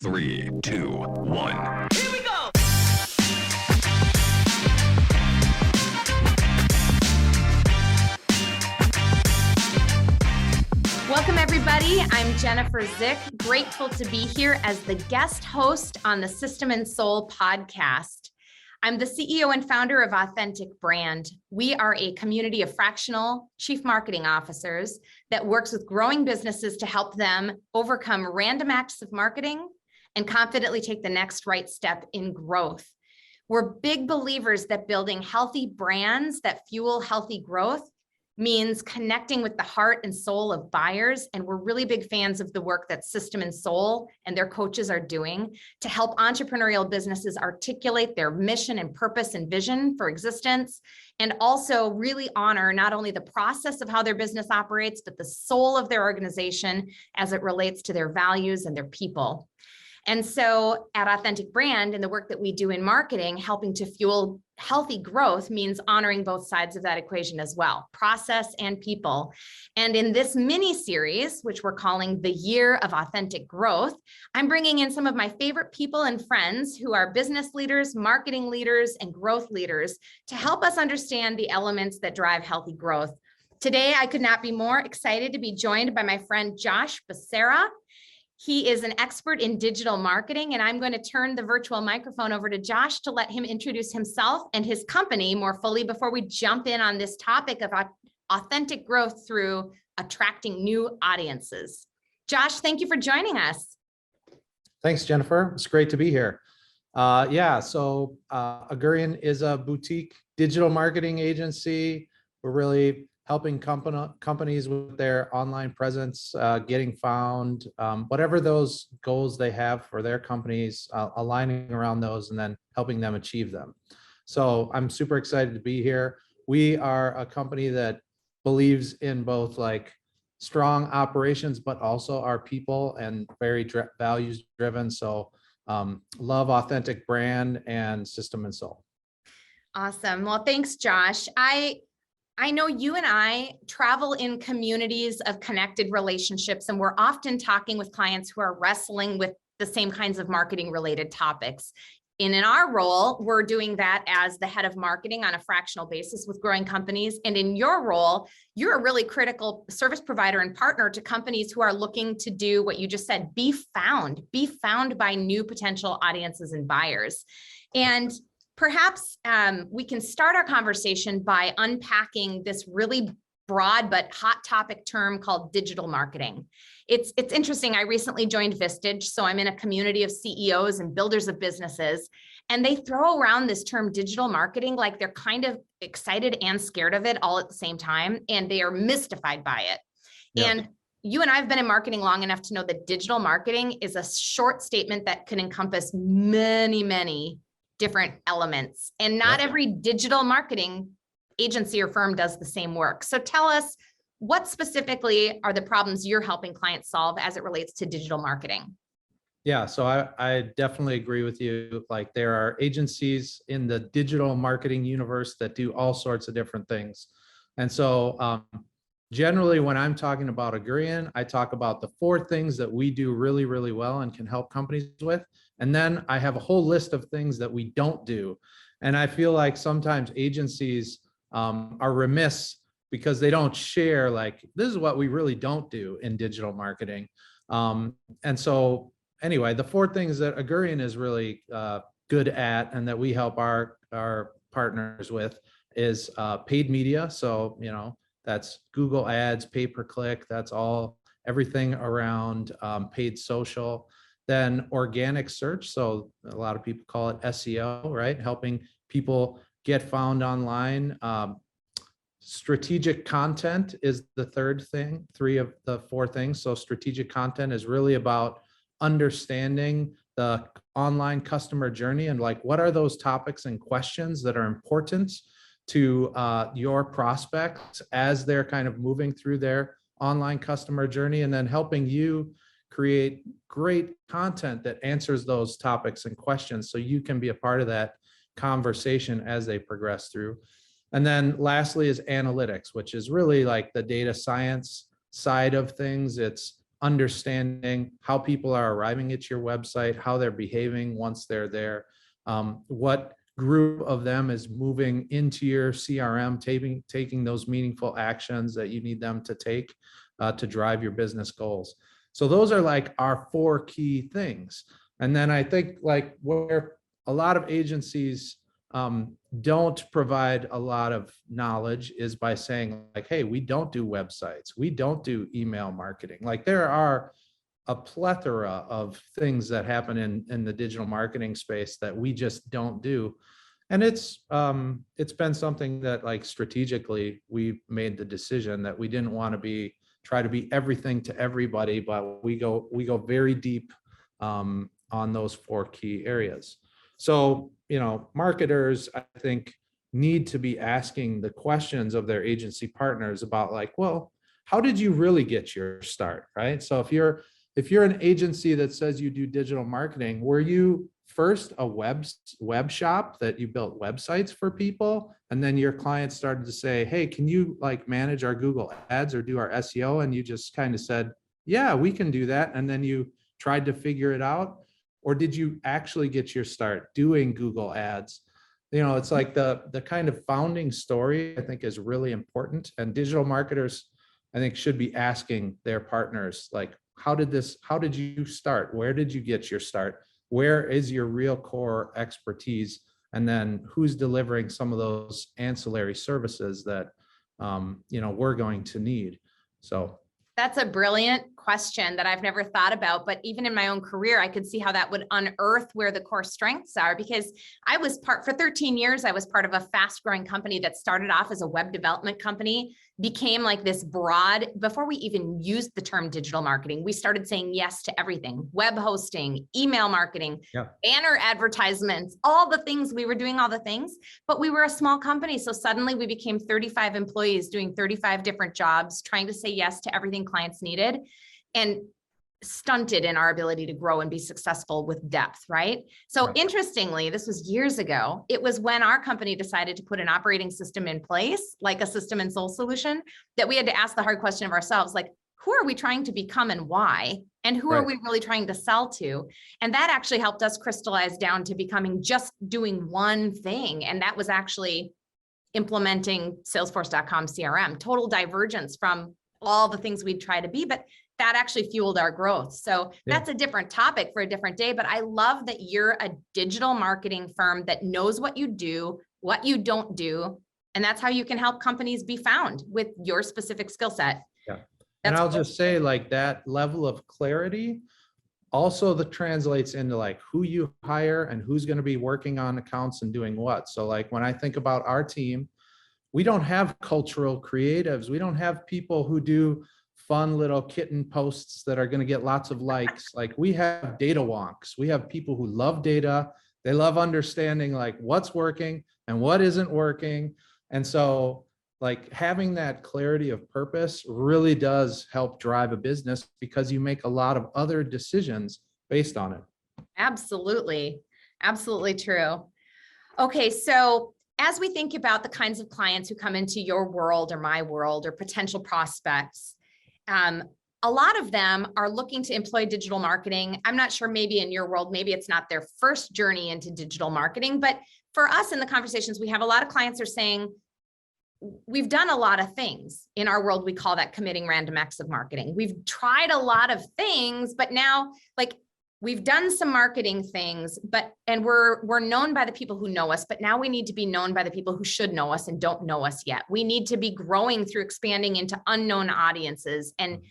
3, 2, 1. Here we go! Welcome, everybody. I'm Jennifer Zick, grateful to be here as the guest host on the System and Soul podcast. I'm the CEO and founder of Authentic Brand. We are a community of fractional chief marketing officers that works with growing businesses to help them overcome random acts of marketing and confidently take the next right step in growth. We're big believers that building healthy brands that fuel healthy growth means connecting with the heart and soul of buyers. And we're really big fans of the work that System and Soul and their coaches are doing to help entrepreneurial businesses articulate their mission and purpose and vision for existence, and also really honor not only the process of how their business operates, but the soul of their organization as it relates to their values and their people. And so at Authentic Brand and the work that we do in marketing, helping to fuel healthy growth means honoring both sides of that equation as well, process and people. And in this mini series, which we're calling the Year of Authentic Growth, I'm bringing in some of my favorite people and friends who are business leaders, marketing leaders, and growth leaders to help us understand the elements that drive healthy growth. Today, I could not be more excited to be joined by my friend Josh Becerra. He is an expert in digital marketing, and I'm going to turn the virtual microphone over to Josh to let him introduce himself and his company more fully before we jump in on this topic of authentic growth through attracting new audiences. Josh, thank you for joining us. Thanks, Jennifer. It's great to be here. Augurian is a boutique digital marketing agency. We're really helping companies with their online presence, getting found, whatever those goals they have for their companies, aligning around those and then helping them achieve them. So I'm super excited to be here. We are a company that believes in both like strong operations, but also our people and very values driven. So love Authentic Brand and System and Soul. Awesome. Well, thanks, Josh. I know you and I travel in communities of connected relationships, and we're often talking with clients who are wrestling with the same kinds of marketing related topics. And in our role, we're doing that as the head of marketing on a fractional basis with growing companies. And in your role, you're a really critical service provider and partner to companies who are looking to do what you just said, be found by new potential audiences and buyers. And perhaps we can start our conversation by unpacking this really broad but hot topic term called digital marketing. It's interesting. I recently joined Vistage, so I'm in a community of CEOs and builders of businesses, and they throw around this term digital marketing like they're kind of excited and scared of it all at the same time, and they are mystified by it. Yeah. And you and I have been in marketing long enough to know that digital marketing is a short statement that can encompass many different elements, and not every digital marketing agency or firm does the same work. So tell us, what specifically are the problems you're helping clients solve as it relates to digital marketing? Yeah, so I definitely agree with you. Like, there are agencies in the digital marketing universe that do all sorts of different things. And so generally when I'm talking about Augurian, I talk about the 4 things that we do really, really well and can help companies with. And then I have a whole list of things that we don't do. And I feel like sometimes agencies are remiss because they don't share, like, this is what we really don't do in digital marketing. And so anyway, the 4 things that Augurian is really good at and that we help our partners with is paid media. So, you know, that's Google ads, pay-per-click, that's everything around paid social. Then organic search, so a lot of people call it SEO, right? Helping people get found online. Strategic content is the 3rd thing, 3 of the 4 things. So strategic content is really about understanding the online customer journey and like, what are those topics and questions that are important to your prospects as they're kind of moving through their online customer journey, and then helping you create great content that answers those topics and questions so you can be a part of that conversation as they progress through. And then lastly is analytics, which is really like the data science side of things. It's understanding how people are arriving at your website, how they're behaving once they're there, what group of them is moving into your CRM, taking those meaningful actions that you need them to take to drive your business goals. So those are like our 4 key things. And then I think like where a lot of agencies don't provide a lot of knowledge is by saying like, hey, we don't do websites, we don't do email marketing. Like there are a plethora of things that happen in the digital marketing space that we just don't do. And it's been something that like strategically we made the decision that we didn't want to try to be everything to everybody, but we go very deep on those 4 key areas. So, you know, marketers, I think, need to be asking the questions of their agency partners about like, well, how did you really get your start, right? So if you're an agency that says you do digital marketing, were you first a web shop that you built websites for people, and then your clients started to say, hey, can you like manage our Google ads or do our SEO? And you just kind of said, yeah, we can do that. And then you tried to figure it out? Or did you actually get your start doing Google ads? You know, it's like the kind of founding story, I think, is really important. And digital marketers, I think, should be asking their partners, like, how did you start? Where did you get your start? Where is your real core expertise? And then who's delivering some of those ancillary services that, you know, we're going to need? So that's a brilliant question that I've never thought about, but even in my own career, I could see how that would unearth where the core strengths are, because for 13 years, I was part of a fast growing company that started off as a web development company, became like this broad, before we even used the term digital marketing, we started saying yes to everything: web hosting, email marketing, banner advertisements, all the things. We were doing all the things, but we were a small company. So suddenly we became 35 employees doing 35 different jobs, trying to say yes to everything clients needed, and stunted in our ability to grow and be successful with depth, right? So interestingly, this was years ago. It was when our company decided to put an operating system in place, like a system and soul solution, that we had to ask the hard question of ourselves, like, who are we trying to become and why? And who are we really trying to sell to? And that actually helped us crystallize down to becoming just doing one thing. And that was actually implementing Salesforce.com CRM, total divergence from all the things we'd try to be, but that actually fueled our growth. So that's a different topic for a different day, but I love that you're a digital marketing firm that knows what you do, what you don't do, and that's how you can help companies be found with your specific skill set. Yeah. And I'll just say, like, that level of clarity also that translates into like who you hire and who's going to be working on accounts and doing what. So like when I think about our team, we don't have cultural creatives. We don't have people who do fun little kitten posts that are going to get lots of likes. Like we have data wonks. We have people who love data. They love understanding like what's working and what isn't working. And so like having that clarity of purpose really does help drive a business, because you make a lot of other decisions based on it. Absolutely. Absolutely true. Okay. So as we think about the kinds of clients who come into your world or my world or potential prospects, a lot of them are looking to employ digital marketing. I'm not sure, maybe in your world, maybe it's not their first journey into digital marketing, but for us in the conversations we have, a lot of clients are saying, we've done a lot of things. In our world, we call that committing random acts of marketing. We've tried a lot of things, but now like we've done some marketing things, and we're known by the people who know us, but now we need to be known by the people who should know us and don't know us yet. We need to be growing through expanding into unknown audiences and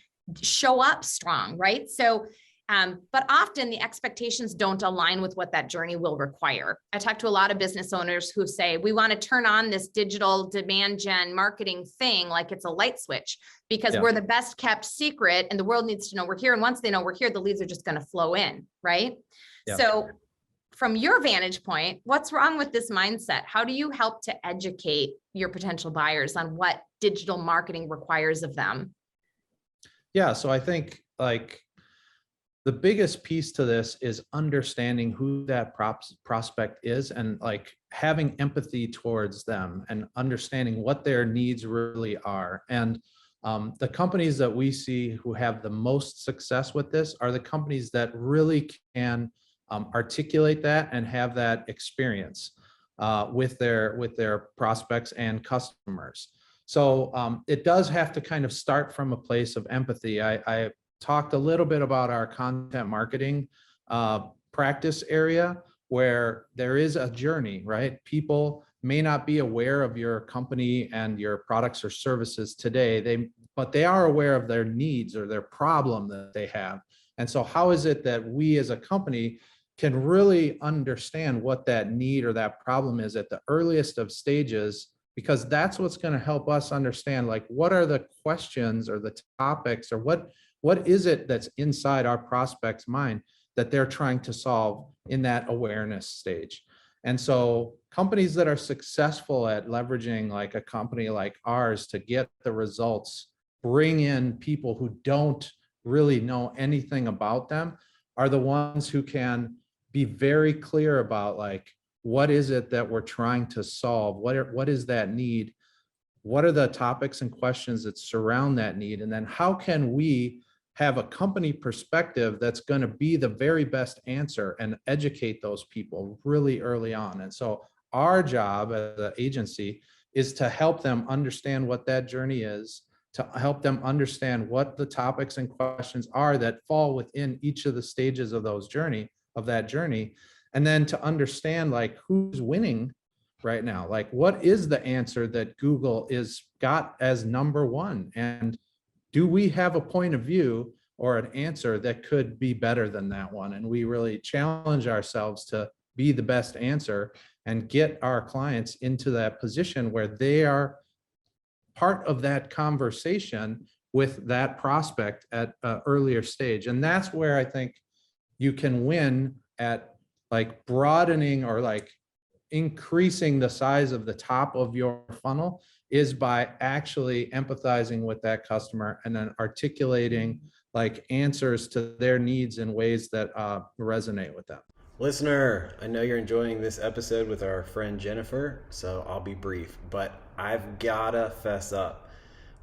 show up strong, right? So, but often the expectations don't align with what that journey will require. I talk to a lot of business owners who say, we want to turn on this digital demand gen marketing thing like it's a light switch, because we're the best kept secret and the world needs to know we're here. And once they know we're here, the leads are just going to flow in, right? So from your vantage point, what's wrong with this mindset? How do you help to educate your potential buyers on what digital marketing requires of them? Yeah, so I think like the biggest piece to this is understanding who that prospect is and like having empathy towards them and understanding what their needs really are. And The companies that we see who have the most success with this are the companies that really can articulate that and have that experience with their prospects and customers. So it does have to kind of start from a place of empathy. I talked a little bit about our content marketing practice area, where there is a journey, right? People may not be aware of your company and your products or services today, but they are aware of their needs or their problem that they have. And so how is it that we as a company can really understand what that need or that problem is at the earliest of stages? Because that's what's going to help us understand, like, what are the questions or the topics, or what is it that's inside our prospect's mind that they're trying to solve in that awareness stage. And so companies that are successful at leveraging like a company like ours to get the results, bring in people who don't really know anything about them, are the ones who can be very clear about, like, what is it that we're trying to solve? What is that need? What are the topics and questions that surround that need? And then how can we have a company perspective that's going to be the very best answer and educate those people really early on? And so our job as an agency is to help them understand what that journey is, to help them understand what the topics and questions are that fall within each of the stages of that journey, and then to understand, like, who's winning right now. Like, what is the answer that Google is got as number one? And do we have a point of view or an answer that could be better than that one? And we really challenge ourselves to be the best answer and get our clients into that position where they are part of that conversation with that prospect at an earlier stage. And that's where I think you can win at, like, broadening or like increasing the size of the top of your funnel, is by actually empathizing with that customer and then articulating like answers to their needs in ways that resonate with them. Listener, I know you're enjoying this episode with our friend Jennifer, so I'll be brief, but I've gotta fess up.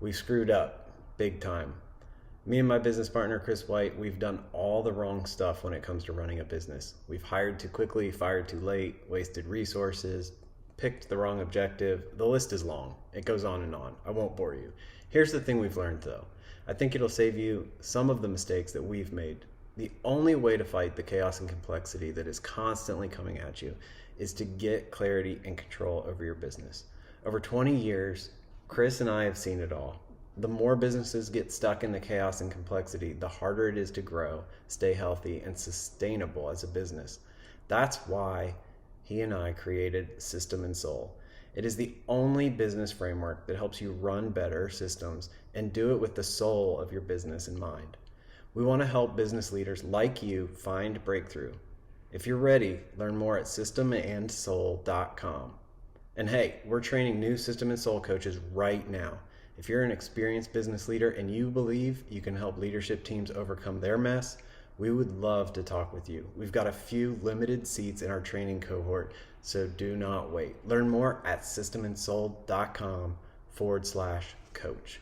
We screwed up big time. Me and my business partner, Chris White, we've done all the wrong stuff when it comes to running a business. We've hired too quickly, fired too late, wasted resources, picked the wrong objective. The list is long. It goes on and on. I won't bore you. Here's the thing we've learned though. I think it'll save you some of the mistakes that we've made. The only way to fight the chaos and complexity that is constantly coming at you is to get clarity and control over your business. Over 20 years, Chris and I have seen it all. The more businesses get stuck in the chaos and complexity, the harder it is to grow, stay healthy, and sustainable as a business. That's why he and I created System and Soul. It is the only business framework that helps you run better systems and do it with the soul of your business in mind. We want to help business leaders like you find breakthrough. If you're ready, learn more at systemandsoul.com. And hey, we're training new System and Soul coaches right now. If you're an experienced business leader and you believe you can help leadership teams overcome their mess, we would love to talk with you. We've got a few limited seats in our training cohort, so do not wait. Learn more at systemandsoul.com/coach.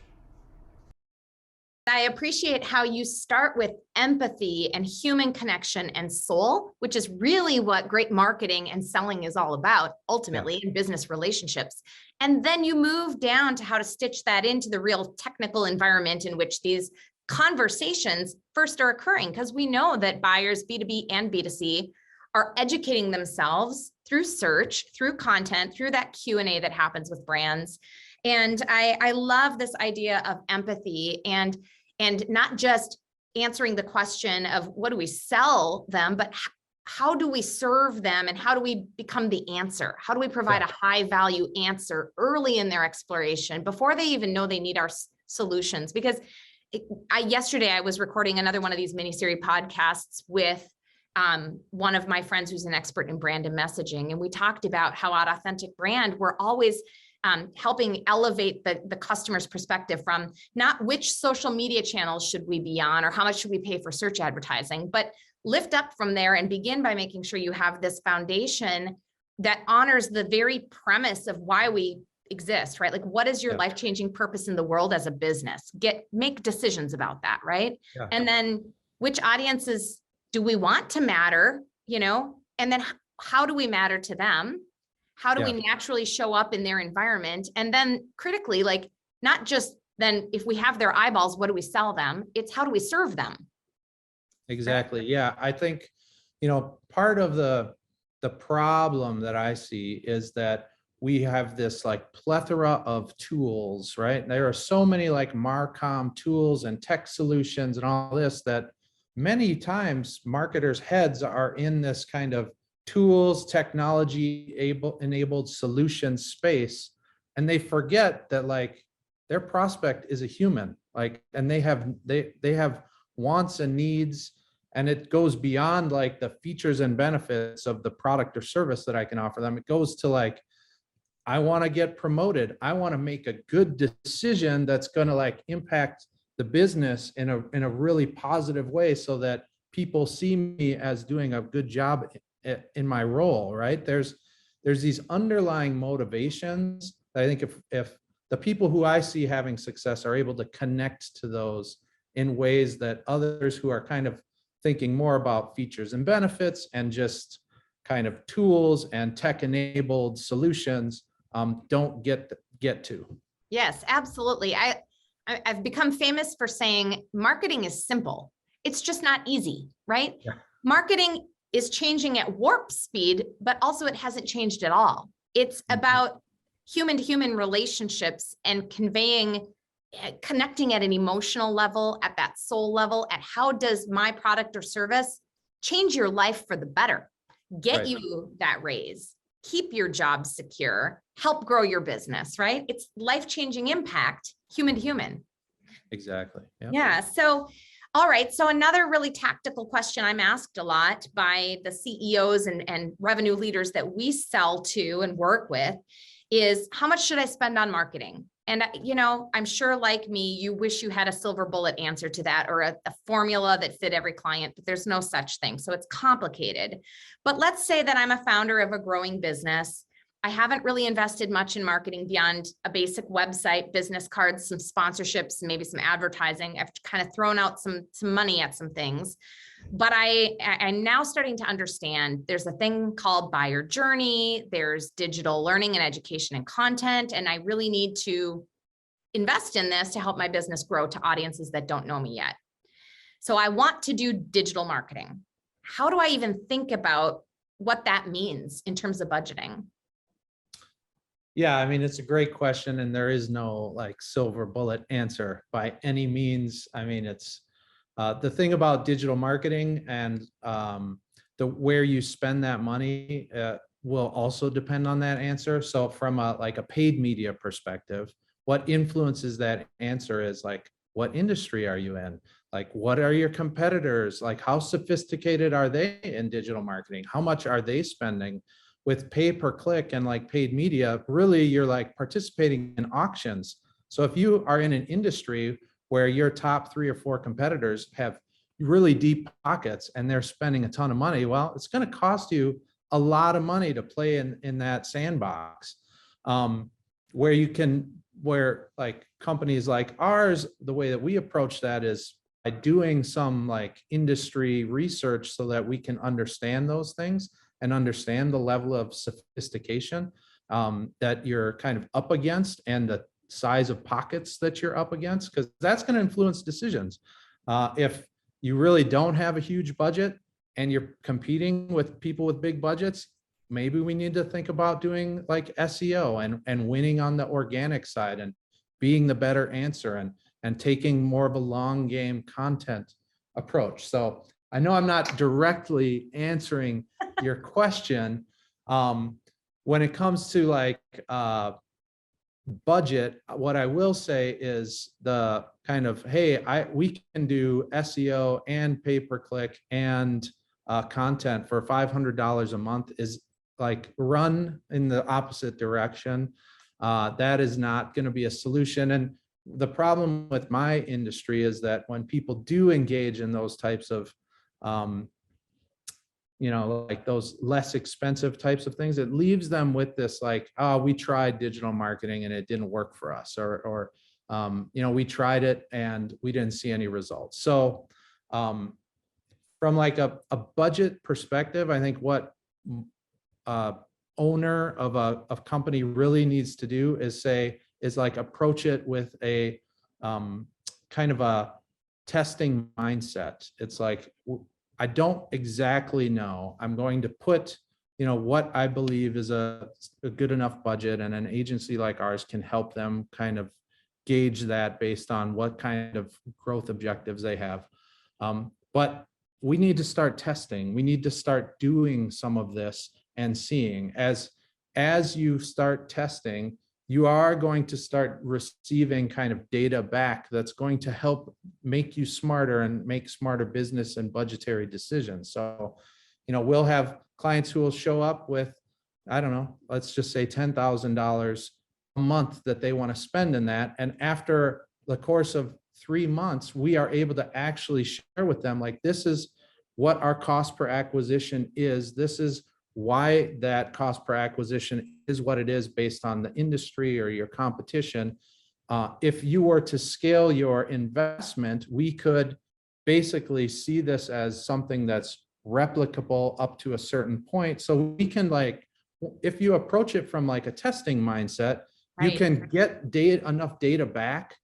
I appreciate how you start with empathy and human connection and soul, which is really what great marketing and selling is all about, ultimately, in business relationships. And then you move down to how to stitch that into the real technical environment in which these conversations first are occurring, because we know that buyers, B2B and B2C, are educating themselves through search, through content, through that Q&A that happens with brands. And I love this idea of empathy and not just answering the question of what do we sell them, but how do we serve them and how do we become the answer? How do we provide a high value answer early in their exploration before they even know they need our solutions? Because yesterday I was recording another one of these mini-series podcasts with one of my friends who's an expert in brand and messaging. And we talked about how at Authentic Brand, we're always helping elevate the customer's perspective from not which social media channels should we be on or how much should we pay for search advertising, but lift up from there and begin by making sure you have this foundation that honors the very premise of why we exist, right? Like, what is your Yeah. life-changing purpose in the world as a business? Make decisions about that, right? Yeah. And then which audiences do we want to matter, and then how do we matter to them? How do we naturally show up in their environment? And then critically, like, not just then if we have their eyeballs, what do we sell them? It's how do we serve them? Exactly. Yeah. I think, part of the problem that I see is that we have this like plethora of tools, right? There are so many like Marcom tools and tech solutions and all this that many times marketers' heads are in this kind of tools, technology enabled solution space. And they forget that like their prospect is a human, like, and they have wants and needs, and it goes beyond like the features and benefits of the product or service that I can offer them. It goes to like, I want to get promoted. I want to make a good decision that's going to like impact the business in a really positive way so that people see me as doing a good job in my role, right? There's these underlying motivations that I think if the people who I see having success are able to connect to those in ways that others who are kind of thinking more about features and benefits and just kind of tools and tech enabled solutions don't get to. Yes, absolutely. I've become famous for saying marketing is simple. It's just not easy, right? Yeah. Marketing is changing at warp speed, but also it hasn't changed at all. It's about human to human relationships and connecting at an emotional level, at that soul level, at how does my product or service change your life for the better, get you that raise, keep your job secure, help grow your business, right? It's life-changing impact, human to human. Exactly. Yeah. So, all right. So another really tactical question I'm asked a lot by the CEOs and revenue leaders that we sell to and work with is, how much should I spend on marketing? And, I'm sure like me, you wish you had a silver bullet answer to that or a formula that fit every client, but there's no such thing. So it's complicated. But let's say that I'm a founder of a growing business. I haven't really invested much in marketing beyond a basic website, business cards, some sponsorships, maybe some advertising. I've kind of thrown out some money at some things. But I'm now starting to understand there's a thing called buyer journey. There's digital learning and education and content. And I really need to invest in this to help my business grow to audiences that don't know me yet. So I want to do digital marketing. How do I even think about what that means in terms of budgeting? Yeah, I mean, it's a great question, and there is no like silver bullet answer by any means. I mean, it's the thing about digital marketing and where you spend that money will also depend on that answer. So from a paid media perspective, what influences that answer is like, what industry are you in? Like, what are your competitors? Like, how sophisticated are they in digital marketing? How much are they spending? With pay per click and like paid media, really you're like participating in auctions. So if you are in an industry where your top 3 or 4 competitors have really deep pockets and they're spending a ton of money, well, it's going to cost you a lot of money to play in that sandbox. Where like companies like ours, the way that we approach that is by doing some like industry research so that we can understand those things and understand the level of sophistication that you're kind of up against and the size of pockets that you're up against, because that's going to influence decisions. If you really don't have a huge budget and you're competing with people with big budgets, maybe we need to think about doing like SEO and winning on the organic side and being the better answer and taking more of a long game content approach. So I know I'm not directly answering your question. When it comes to like budget, what I will say is the kind of, hey, we can do SEO and pay-per-click and content for $500 a month is like run in the opposite direction. That is not going to be a solution. And the problem with my industry is that when people do engage in those types of like those less expensive types of things, it leaves them with this like, oh, we tried digital marketing and it didn't work for us, or we tried it and we didn't see any results. So from like a budget perspective, I think what owner of a company really needs to do is like approach it with a kind of a testing mindset. It's like, I don't exactly know. I'm going to put, what I believe is a good enough budget, and an agency like ours can help them kind of gauge that based on what kind of growth objectives they have. But we need to start testing. We need to start doing some of this and seeing. As you start testing, you are going to start receiving kind of data back that's going to help make you smarter and make smarter business and budgetary decisions. So, we'll have clients who will show up with, I don't know, let's just say $10,000 a month that they want to spend in that. And after the course of 3 months, we are able to actually share with them, like, this is what our cost per acquisition is. This is why that cost per acquisition is what it is based on the industry or your competition. If you were to scale your investment, we could basically see this as something that's replicable up to a certain point. So we can, like, if you approach it from like a testing mindset, you can get enough data back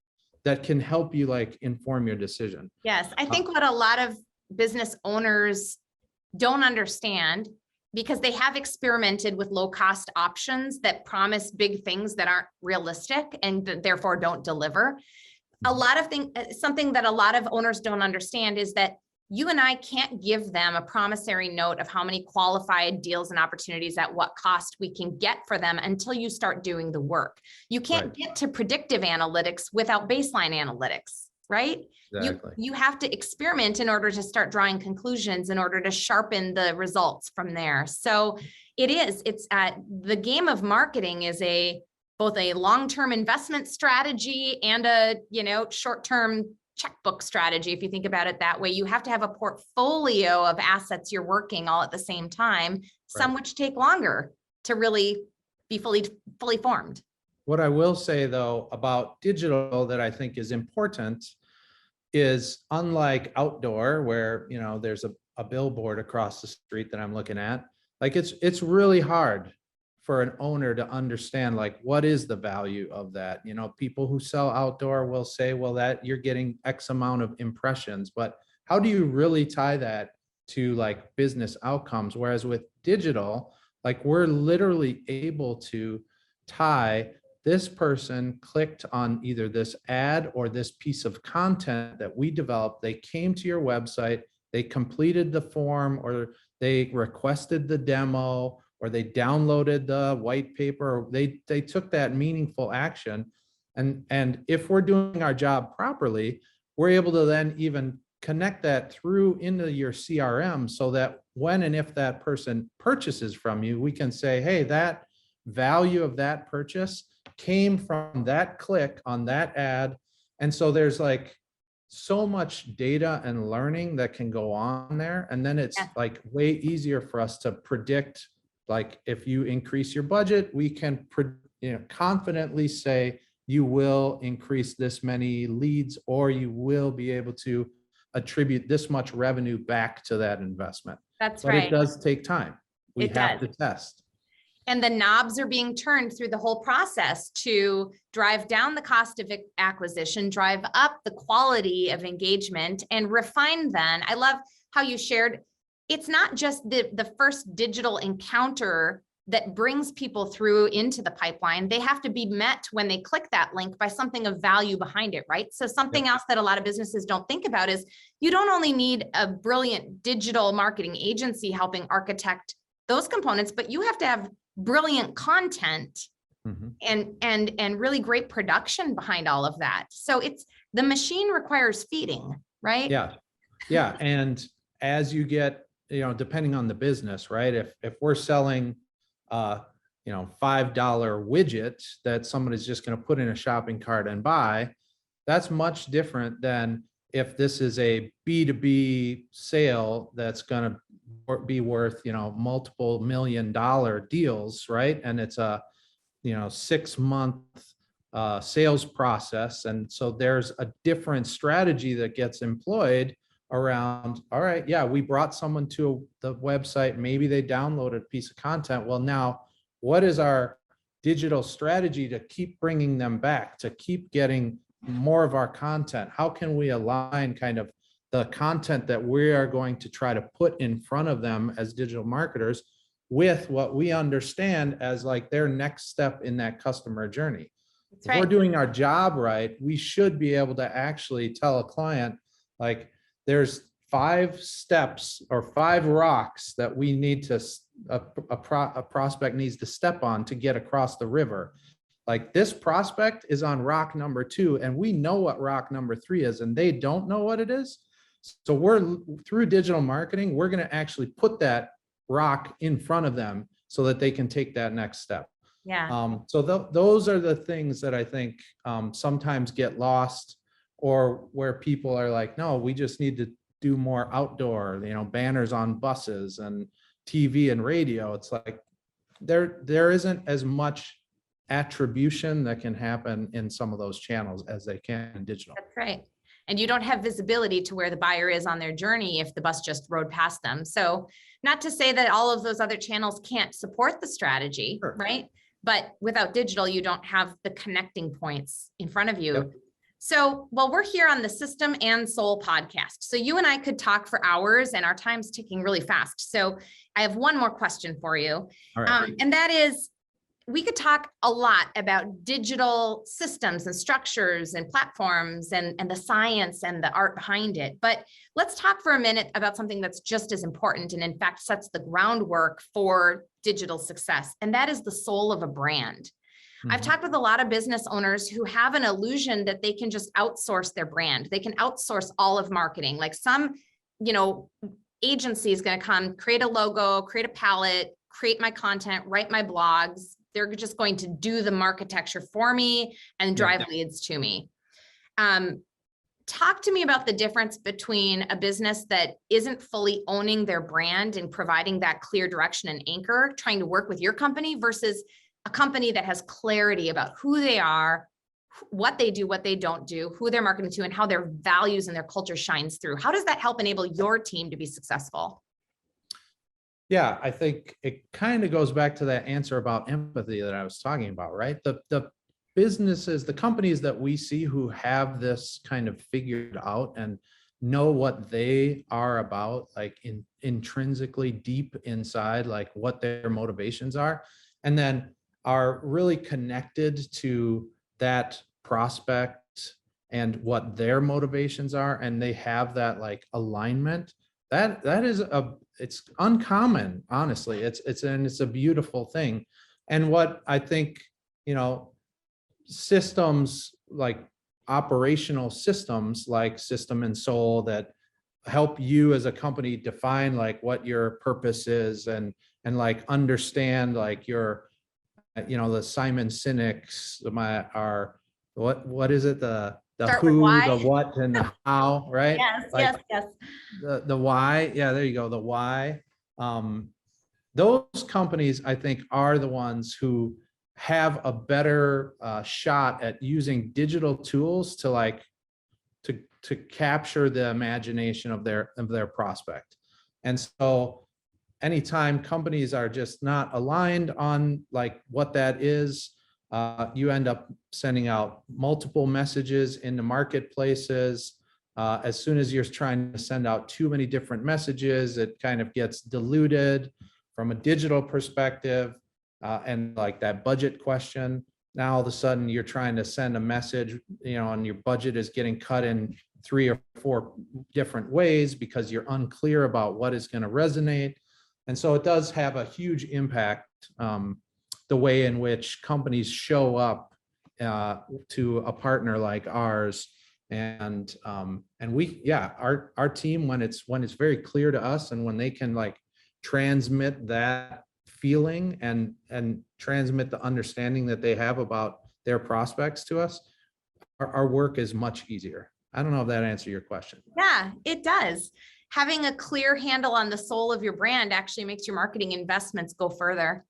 that can help you like inform your decision. Yes, I think what a lot of business owners don't understand, because they have experimented with low cost options that promise big things that aren't realistic and therefore don't deliver. Something that a lot of owners don't understand is that you and I can't give them a promissory note of how many qualified deals and opportunities at what cost we can get for them until you start doing the work. You can't get to predictive analytics without baseline analytics, right? Exactly. You have to experiment in order to start drawing conclusions, in order to sharpen the results from there. So it's the game of marketing is both a long-term investment strategy and a, short-term checkbook strategy. If you think about it that way, you have to have a portfolio of assets you're working all at the same time, some which take longer to really be fully formed. What I will say though about digital that I think is important is, unlike outdoor where, there's a billboard across the street that I'm looking at, like it's really hard for an owner to understand, like, what is the value of that? People who sell outdoor will say, well, that you're getting X amount of impressions, but how do you really tie that to like business outcomes? Whereas with digital, like, we're literally able to tie, this person clicked on either this ad or this piece of content that we developed. They came to your website, they completed the form, or they requested the demo, or they downloaded the white paper, or they took that meaningful action. And if we're doing our job properly, we're able to then even connect that through into your CRM, so that when and if that person purchases from you, we can say, hey, that value of that purchase came from that click on that ad. And so there's like so much data and learning that can go on there. And then it's like way easier for us to predict, like, if you increase your budget, we can confidently say you will increase this many leads, or you will be able to attribute this much revenue back to that investment. But it does take time. We have to test. And the knobs are being turned through the whole process to drive down the cost of acquisition, drive up the quality of engagement, and refine then. I love how you shared, it's not just the first digital encounter that brings people through into the pipeline. They have to be met when they click that link by something of value behind it, right? So something else that a lot of businesses don't think about is, you don't only need a brilliant digital marketing agency helping architect those components, but you have to have brilliant content and really great production behind all of that. So the machine requires feeding, right? Yeah. And as you get, depending on the business, right? If we're selling $5 widget that somebody's just going to put in a shopping cart and buy, that's much different than if this is a B2B sale that's going to be worth, multiple $1 million deals, right? And it's a, 6-month sales process. And so there's a different strategy that gets employed around, all right, yeah, we brought someone to the website, maybe they downloaded a piece of content. Well, now what is our digital strategy to keep bringing them back, to keep getting more of our content? How can we align kind of the content that we are going to try to put in front of them as digital marketers with what we understand as like their next step in that customer journey? That's If we're right. doing our job right, we should be able to actually tell a client, like, there's 5 steps or 5 rocks that we need to, a prospect needs to step on to get across the river. Like, this prospect is on rock number 2, and we know what rock number 3 is, and they don't know what it is. So we're, through digital marketing, we're going to actually put that rock in front of them so that they can take that next step. Yeah. So those are the things that I think sometimes get lost, or where people are like, no, we just need to do more outdoor, banners on buses and TV and radio. It's like there isn't as much attribution that can happen in some of those channels as they can in digital. That's right. And you don't have visibility to where the buyer is on their journey if the bus just rode past them. So not to say that all of those other channels can't support the strategy, Sure. right? But without digital, you don't have the connecting points in front of you. Yep. So, well, we're here on the System and Soul podcast. So you and I could talk for hours, and our time's ticking really fast. So I have one more question for you. All right. And that is, we could talk a lot about digital systems and structures and platforms and the science and the art behind it. But let's talk for a minute about something that's just as important, and in fact sets the groundwork for digital success. And that is the soul of a brand. I've talked with a lot of business owners who have an illusion that they can just outsource their brand. They can outsource all of marketing. Like some, agency is going to come, create a logo, create a palette, create my content, write my blogs. They're just going to do the marketecture for me and drive leads to me. Talk to me about the difference between a business that isn't fully owning their brand and providing that clear direction and anchor, trying to work with your company, versus a company that has clarity about who they are, what they do, what they don't do, who they're marketing to, and how their values and their culture shines through. How does that help enable your team to be successful? Yeah, I think it kind of goes back to that answer about empathy that I was talking about, right? The businesses, the companies that we see who have this kind of figured out and know what they are about, like intrinsically deep inside, like what their motivations are, and then are really connected to that prospect and what their motivations are, and they have that like alignment. That is it's uncommon, honestly. It's a beautiful thing. And what I think, systems, like operational systems like System and Soul, that help you as a company define like what your purpose is, and like understand like your, the Simon Sinek's, what is it? The Start with who, why. the what, and the how, right? Yes, Like, yes. the why. Yeah, there you go. The why. Those companies, I think, are the ones who have a better shot at using digital tools to capture the imagination of their prospect. And so anytime companies are just not aligned on like what that is, you end up sending out multiple messages into marketplaces. As soon as you're trying to send out too many different messages, it kind of gets diluted from a digital perspective. And like that budget question, now all of a sudden you're trying to send a message, and your budget is getting cut in 3 or 4 different ways because you're unclear about what is going to resonate. And so it does have a huge impact, the way in which companies show up to a partner like ours. And our team, when it's very clear to us, and when they can like transmit that feeling and transmit the understanding that they have about their prospects to us, our work is much easier. I don't know if that answered your question. Yeah, it does. having a clear handle on the soul of your brand actually makes your marketing investments go further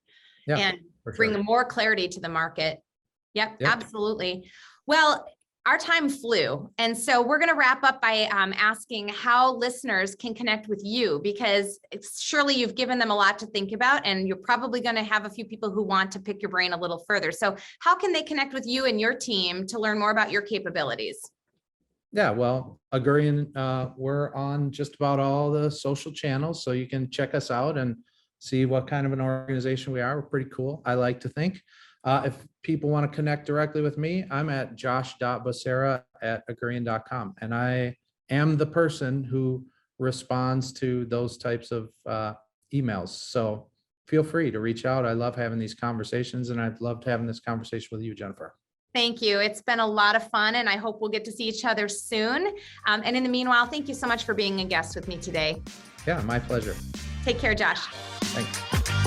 and bring more clarity to the market. Yep, absolutely. Well, our time flew. And so we're going to wrap up by asking how listeners can connect with you, because surely you've given them a lot to think about, and you're probably going to have a few people who want to pick your brain a little further. So how can they connect with you and your team to learn more about your capabilities? Yeah, well, Augurian, we're on just about all the social channels, so you can check us out and see what kind of an organization we are. We're pretty cool, I like to think. If people want to connect directly with me, I'm at josh.becerra@augurian.com. And I am the person who responds to those types of emails. So feel free to reach out. I love having these conversations, and I'd love to having this conversation with you, Jennifer. Thank you. It's been a lot of fun, and I hope we'll get to see each other soon. And in the meanwhile, thank you so much for being a guest with me today. Yeah, my pleasure. Take care, Josh. Thanks.